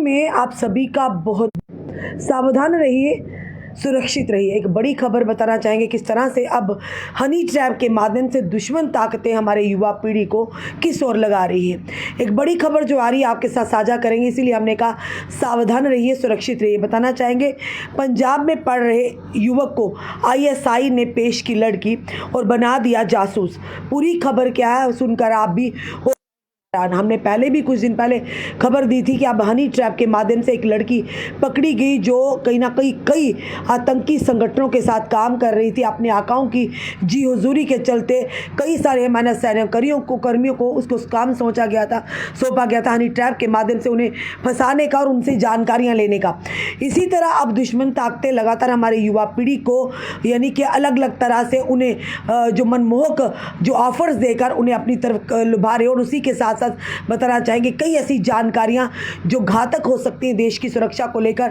में आप सभी का बहुत सावधान रहिए, सुरक्षित रहिए। एक बड़ी खबर बताना चाहेंगे किस तरह से अब हनी ट्रैप के माध्यम से दुश्मन ताकतें हमारे युवा पीढ़ी को किस ओर लगा रही है। एक बड़ी खबर जो आ रही है आपके साथ साझा करेंगे, इसीलिए हमने कहा सावधान रहिए, सुरक्षित रहिए। बताना चाहेंगे पंजाब में पढ़ रहे युवक को आईएसआई ने पेश की लड़की और बना दिया जासूस। पूरी खबर क्या है सुनकर आप भी हमने पहले भी कुछ दिन पहले खबर दी थी कि अब हनी ट्रैप के माध्यम से एक लड़की पकड़ी गई जो कहीं ना कहीं कई आतंकी संगठनों के साथ काम कर रही थी। अपने आकाओं की जी हुजूरी के चलते कई सारे हमारे कर्मियों को उसको काम सौंपा गया था हनी ट्रैप के माध्यम से उन्हें फंसाने का और उनसे जानकारियाँ लेने का। इसी तरह अब दुश्मन ताकतें लगातार हमारे युवा पीढ़ी को यानी कि अलग अलग तरह से उन्हें जो मनमोहक जो ऑफर्स देकर उन्हें अपनी तरफ लुभा रहे और उसी के साथ बताना चाहेंगे कई ऐसी जानकारियां जो घातक हो सकती हैं देश की सुरक्षा को लेकर,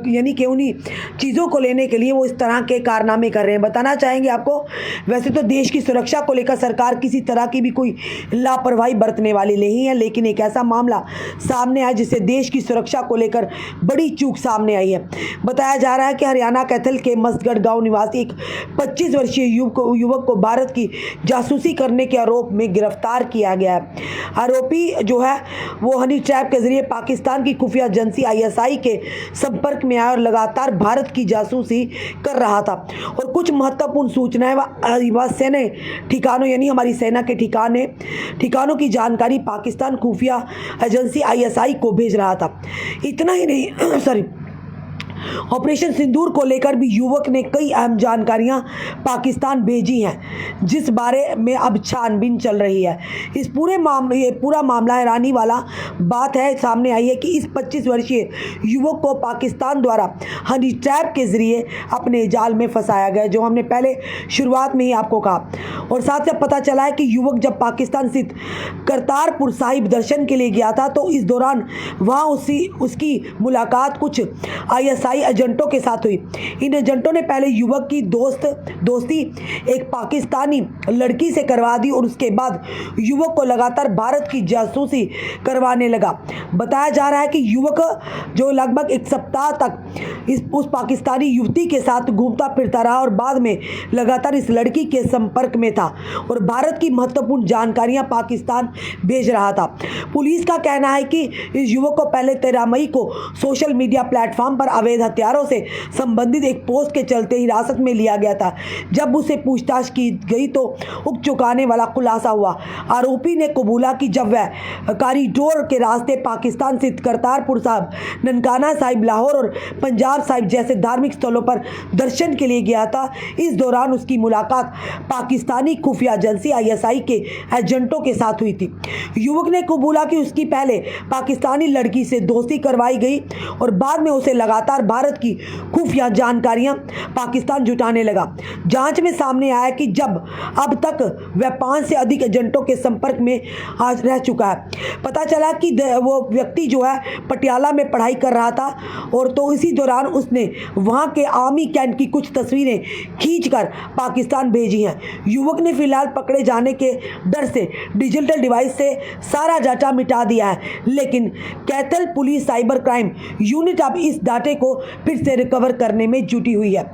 यानी कि उन्हीं चीज़ों को लेने के लिए वो इस तरह के कारनामे कर रहे हैं। बताना चाहेंगे आपको, वैसे तो देश की सुरक्षा को लेकर सरकार किसी तरह की भी कोई लापरवाही बरतने वाली नहीं है, लेकिन एक ऐसा मामला सामने आया जिससे देश की सुरक्षा को लेकर बड़ी चूक सामने आई है। बताया जा रहा है कि हरियाणा कैथल के मस्तगढ़ गाँव निवासी एक 25 वर्षीय युवक को भारत की जासूसी करने के आरोप में गिरफ्तार किया गया है। आरोपी जो है वो हनी ट्रैप के जरिए पाकिस्तान की खुफिया एजेंसी आईएसआई के संपर्क में आया और लगातार भारत की जासूसी कर रहा था और कुछ महत्वपूर्ण सूचनाएं व सेना ठिकानों यानी हमारी सेना के ठिकानों की जानकारी पाकिस्तान खुफिया एजेंसी आईएसआई को भेज रहा था। इतना ही नहीं ऑपरेशन सिंदूर को लेकर भी युवक ने कई अहम जानकारियां पाकिस्तान भेजी हैं, जिस बारे में अब छानबीन चल रही है। इस पूरा मामला हैरानी वाला बात है सामने आई है कि इस 25 वर्षीय युवक को पाकिस्तान द्वारा हनी ट्रैप के जरिए अपने जाल में फंसाया गया, जो हमने पहले शुरुआत में ही आपको कहा। और साथ साथ पता चला है कि युवक जब पाकिस्तान स्थित करतारपुर साहिब दर्शन के लिए गया था तो इस दौरान वहाँ उसकी मुलाकात कुछ आईएसआई एजेंटों के साथ हुई। इन एजेंटों ने पहले युवक की दोस्ती एक पाकिस्तानी लड़की से करवा दी और उसके बाद युवक को लगातार भारत की जासूसी करवाने लगा। बताया जा रहा है कि युवक जो लगभग एक सप्ताह तक उस पाकिस्तानी युवती के साथ घूमता फिरता रहा और बाद में लगातार इस लड़की के संपर्क में था और भारत की महत्वपूर्ण जानकारियां पाकिस्तान भेज रहा था। पुलिस का कहना है कि इस युवक को पहले 13 मई को सोशल मीडिया प्लेटफॉर्म पर अवैध हथियारों से संबंधित एक पोस्ट के चलते हिरासत में लिया गया था। जब उसे पूछताछ की गई तो उक चुकाने वाला खुलासा हुआ। आरोपी ने कबूला कि जब वह कॉरिडोर के रास्ते पाकिस्तान स्थित करतारपुर साहिब, ननकाना साहिब, लाहौर और पंजाब साहिब जैसे धार्मिक स्थलों पर दर्शन के लिए गया था, इस दौरान उसकी मुलाकात पाकिस्तानी खुफिया एजेंसी आईएसआई के एजेंटों के साथ हुई थी। युवक ने कबूला कि उसकी पहले पाकिस्तानी लड़की से दोस्ती करवाई गई और बाद में उसे लगातार भारत की खुफिया जानकारियां पाकिस्तान जुटाने लगा। जांच में सामने आया कि जब अब तक वह 5 से अधिक एजेंटों के संपर्क में आज रह चुका है। पता चला कि वो व्यक्ति जो है पटियाला में पढ़ाई कर रहा था और तो इसी दौरान उसने वहां के आर्मी कैंप की कुछ तस्वीरें खींचकर पाकिस्तान भेजी हैं। युवक ने फिलहाल पकड़े जाने के डर से डिजिटल डिवाइस से सारा डाटा मिटा दिया है, लेकिन Kaithal police cyber crime unit अब इस डाटे को फिर से रिकवर करने में जुटी हुई है।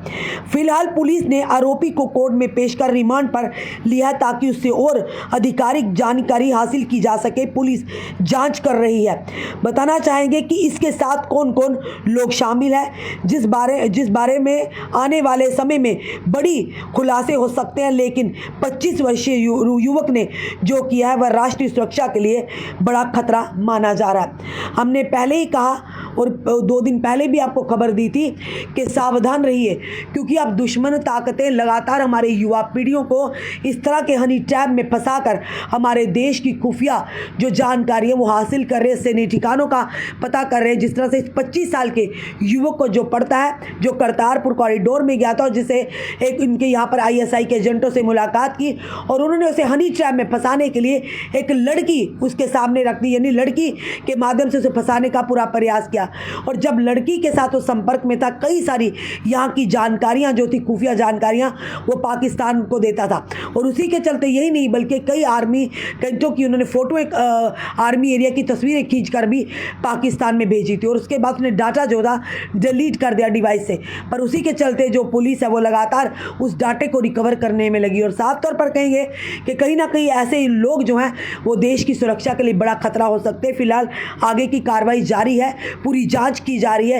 फिलहाल पुलिस ने आरोपी को कोर्ट में पेश कर रिमांड पर लिया ताकि उससे और आधिकारिक जानकारी हासिल की जा सके। पुलिस जांच कर रही है। बताना चाहेंगे कि इसके साथ कौन कौन लोग शामिल हैं, जिस बारे में आने वाले समय में बड़ी खुलासे हो सकते हैं, लेकिन 25 वर्षीय युवक ने जो किया है वह राष्ट्रीय सुरक्षा के लिए बड़ा खतरा माना जा रहा है। हमने पहले ही कहा और 2 दिन पहले भी आपको खबर दी थी कि सावधान रहिए, क्योंकि अब दुश्मन ताकतें लगातार हमारे युवा पीढ़ियों को इस तरह के हनी ट्रैप में फंसाकर हमारे देश की खुफिया जो जानकारी है वो हासिल कर रहे हैं, सैन्य ठिकानों का पता कर रहे हैं। जिस तरह से इस 25 साल के युवक को जो पड़ता है, जो करतारपुर कॉरिडोर में गया था और जिसे एक इनके यहाँ पर आईएसआई के एजेंटों से मुलाकात की और उन्होंने उसे हनी ट्रैप में फंसाने के लिए एक लड़की उसके सामने रख दी, यानी लड़की के माध्यम से उसे फंसाने का पूरा प्रयास किया। था। और जब लड़की के साथ वो संपर्क में था, कई सारी यहाँ की जानकारियाँ जो थी, खुफिया जानकारियाँ, वो पाकिस्तान को देता था। और उसी के चलते यही नहीं बल्कि कई आर्मी कैंटों की उन्होंने फ़ोटो एक आर्मी एरिया की तस्वीरें खींच कर भी पाकिस्तान में भेजी थी। और उसके बाद उन्हें डाटा जो था डिलीट कर दिया डिवाइस से। पर उसी के चलते जो पुलिस है वो लगातार उस डाटे को रिकवर करने में लगी। और साफ तौर पर कहेंगे कि कहीं ना कहीं ऐसे लोग जो हैं वो देश की सुरक्षा के लिए बड़ा खतरा हो सकते हैं। फिलहाल आगे की कार्रवाई जारी है, पूरी जांच की जा रही है,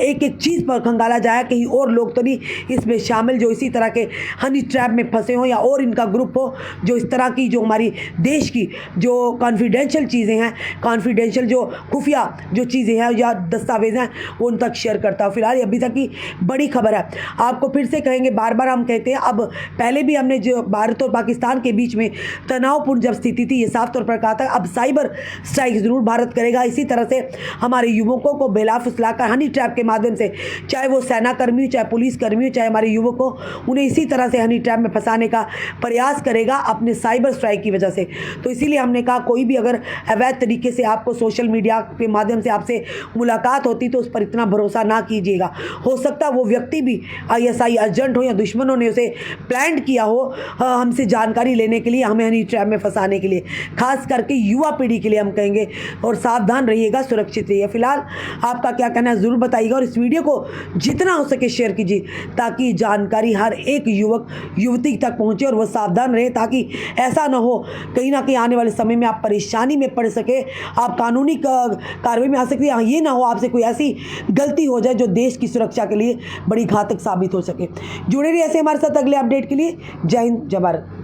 एक एक चीज़ पर खंगाला जाए कहीं और लोग तो नहीं इसमें शामिल जो इसी तरह के हनी ट्रैप में फंसे हों, या और इनका ग्रुप हो जो इस तरह की जो हमारी देश की जो कॉन्फिडेंशियल चीज़ें हैं, कॉन्फिडेंशियल जो खुफिया जो चीज़ें हैं या दस्तावेज़ हैं वो उन तक शेयर करता हो। फिलहाल अभी तक की बड़ी खबर है। आपको फिर से कहेंगे, बार बार हम कहते हैं, अब पहले भी हमने जो भारत और पाकिस्तान के बीच में तनावपूर्ण जब स्थिति थी, ये साफ तौर पर कहा था अब साइबर स्ट्राइक ज़रूर भारत करेगा। इसी तरह से हमारे युवकों को बेला फुसलाकर हनी ट्रैप के माध्यम से, चाहे वो सेना कर्मी हो, चाहे पुलिस कर्मी हो, चाहे हमारे युवक हो, उन्हें इसी तरह से हनी ट्रैप में फंसाने का प्रयास करेगा अपने साइबर स्ट्राइक की वजह से। तो इसीलिए हमने कहा कोई भी अगर अवैध तरीके से आपको सोशल मीडिया के माध्यम से आपसे मुलाकात होती तो उस पर इतना भरोसा ना कीजिएगा। हो सकता है वो व्यक्ति भी ISI एजेंट हो या दुश्मनों ने उसे प्लान किया हो हमसे जानकारी लेने के लिए, हमें हनी ट्रैप में फंसाने के लिए। खास करके युवा पीढ़ी के लिए हम कहेंगे, और सावधान रहिएगा, सुरक्षित रहिए। फिलहाल आपका क्या कहना है ज़रूर बताइएगा, और इस वीडियो को जितना हो सके शेयर कीजिए ताकि जानकारी हर एक युवक युवती तक पहुंचे और वह सावधान रहे, ताकि ऐसा ना हो कहीं ना कहीं आने वाले समय में आप परेशानी में पड़ सके, आप कानूनी कार्रवाई में आ सकते हैं। ये ना हो आपसे कोई ऐसी गलती हो जाए जो देश की सुरक्षा के लिए बड़ी घातक साबित हो सके। जुड़े रहिए ऐसे हमारे साथ अगले अपडेट के लिए। जय हिंद, जय भारत।